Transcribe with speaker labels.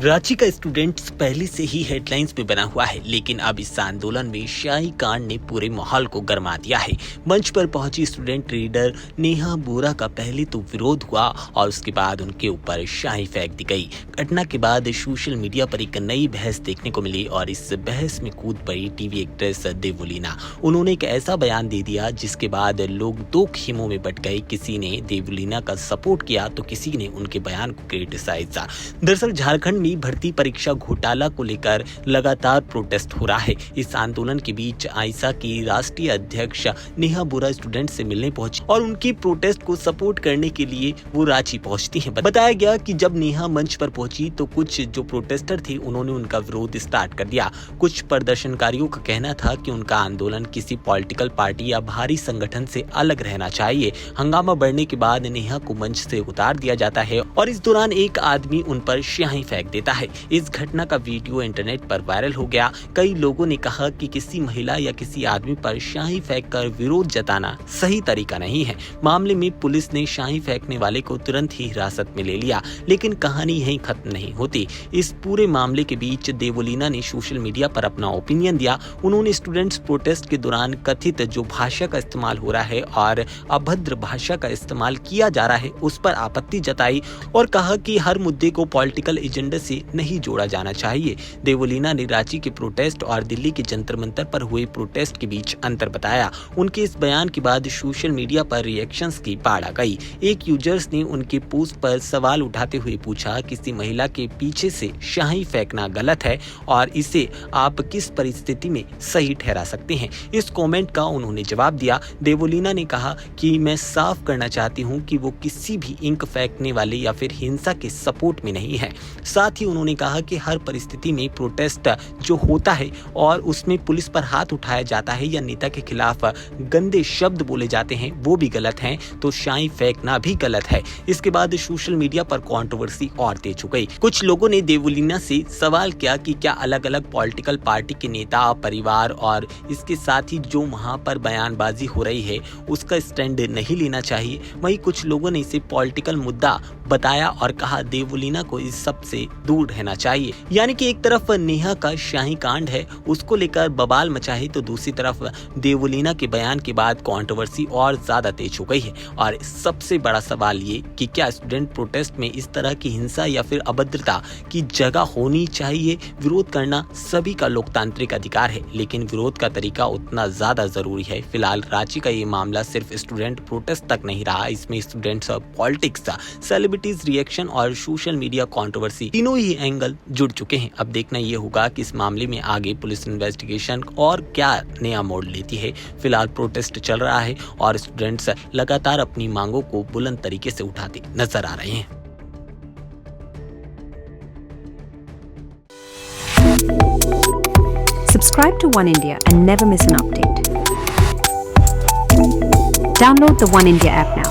Speaker 1: रांची का स्टूडेंट्स पहले से ही हेडलाइंस में बना हुआ है, लेकिन अब इस आंदोलन में शाही कांड ने पूरे माहौल को गरमा दिया है। मंच पर पहुंची स्टूडेंट लीडर नेहा बोरा का पहले तो विरोध हुआ और उसके बाद उनके ऊपर शाही फेंक दी गई। घटना के बाद सोशल मीडिया पर एक नई बहस देखने को मिली और इस बहस में कूद पड़ी टीवी एक्ट्रेस देवलीना। उन्होंने एक ऐसा बयान दे दिया जिसके बाद लोग दो खेमों में बट गए। किसी ने देवलीना का सपोर्ट किया तो किसी ने उनके बयान को क्रिटिसाइज किया। दरअसल झारखंड भर्ती परीक्षा घोटाला को लेकर लगातार प्रोटेस्ट हो रहा है। इस आंदोलन के बीच आइसा की राष्ट्रीय अध्यक्ष नेहा बोरा स्टूडेंट से मिलने पहुंची और उनकी प्रोटेस्ट को सपोर्ट करने के लिए वो रांची पहुंचती हैं। बताया गया कि जब नेहा मंच पर पहुंची तो कुछ जो प्रोटेस्टर थे उन्होंने उनका विरोध स्टार्ट कर दिया। कुछ प्रदर्शनकारियों का कहना था कि उनका आंदोलन किसी पॉलिटिकल पार्टी या भारी संगठन से अलग रहना चाहिए। हंगामा बढ़ने के बाद नेहा को मंच से उतार दिया जाता है और इस दौरान एक आदमी उन पर स्याही फेंक देता है। इस घटना का वीडियो इंटरनेट पर वायरल हो गया। कई लोगों ने कहा कि किसी महिला या किसी आदमी पर स्याही फेंककर विरोध जताना सही तरीका नहीं है। मामले में पुलिस ने स्याही फेंकने वाले को तुरंत ही हिरासत में ले लिया, लेकिन कहानी यहीं खत्म नहीं होती। इस पूरे मामले के बीच देवलीना ने सोशल मीडिया पर अपना ओपिनियन दिया। उन्होंने स्टूडेंट्स प्रोटेस्ट के दौरान कथित जो भाषा का इस्तेमाल हो रहा है और अभद्र भाषा का इस्तेमाल किया जा रहा है उस पर आपत्ति जताई और कहा कि हर मुद्दे को पॉलिटिकल एजेंडा से नहीं जोड़ा जाना चाहिए। देवलीना ने रांची के प्रोटेस्ट और दिल्ली के जंतर मंतर पर हुए प्रोटेस्ट के बीच अंतर बताया। उनके इस बयान के बाद सोशल मीडिया पर रिएक्शंस की बाढ़ आ गई। एक यूजर्स ने उनके पोस्ट पर सवाल उठाते हुए पूछा, किसी महिला के पीछे से स्याही फेंकना गलत है और इसे आप किस परिस्थिति में सही ठहरा सकते हैं। इस कमेंट का उन्होंने जवाब दिया। देवलीना ने कहा कि मैं साफ करना चाहती हूं कि वो किसी भी इंक फेंकने वाले या फिर हिंसा के सपोर्ट में नहीं है। साथ ही उन्होंने कहा कि हर परिस्थिति में प्रोटेस्ट जो होता है और उसमें पुलिस पर हाथ उठाया जाता है या नेता के खिलाफ गंदे शब्द बोले जाते हैं वो भी गलत हैं, तो स्याही फेंकना भी गलत है। इसके बाद सोशल मीडिया पर कंट्रोवर्सी और तेज हो गई। कुछ लोगों ने देवलीना से सवाल किया कि क्या अलग अलग पॉलिटिकल पार्टी के नेता, परिवार और इसके साथ ही जो वहां पर बयानबाजी हो रही है उसका स्टैंड नहीं लेना चाहिए। वहीं कुछ लोगों ने इसे पॉलिटिकल मुद्दा बताया और कहा देवलीना को इस सब से दूर रहना चाहिए। यानी कि एक तरफ नेहा का शाही कांड है उसको लेकर बवाल मचा है, तो दूसरी तरफ देवलीना के बयान के बाद कंट्रोवर्सी और ज्यादा तेज हो गई है। और सबसे बड़ा सवाल ये कि क्या स्टूडेंट प्रोटेस्ट में इस तरह की हिंसा या फिर अभद्रता की जगह होनी चाहिए। विरोध करना सभी का लोकतांत्रिक अधिकार है, लेकिन विरोध का तरीका उतना ज्यादा जरूरी है। फिलहाल रांची का ये मामला सिर्फ स्टूडेंट प्रोटेस्ट तक नहीं रहा, इसमें स्टूडेंट्स पॉलिटिक्स, सेलिब्रिटीज रिएक्शन और सोशल मीडिया कंट्रोवर्सी तीनों ही एंगल जुड़ चुके हैं। अब देखना ये होगा कि इस मामले में आगे पुलिस इन्वेस्टिगेशन और क्या नया मोड़ लेती है। फिलहाल प्रोटेस्ट चल रहा है और स्टूडेंट्स लगातार अपनी मांगों को बुलंद तरीके से उठाते नजर आ रहे हैं।
Speaker 2: Subscribe to One India and never miss an update. Download the One India app now.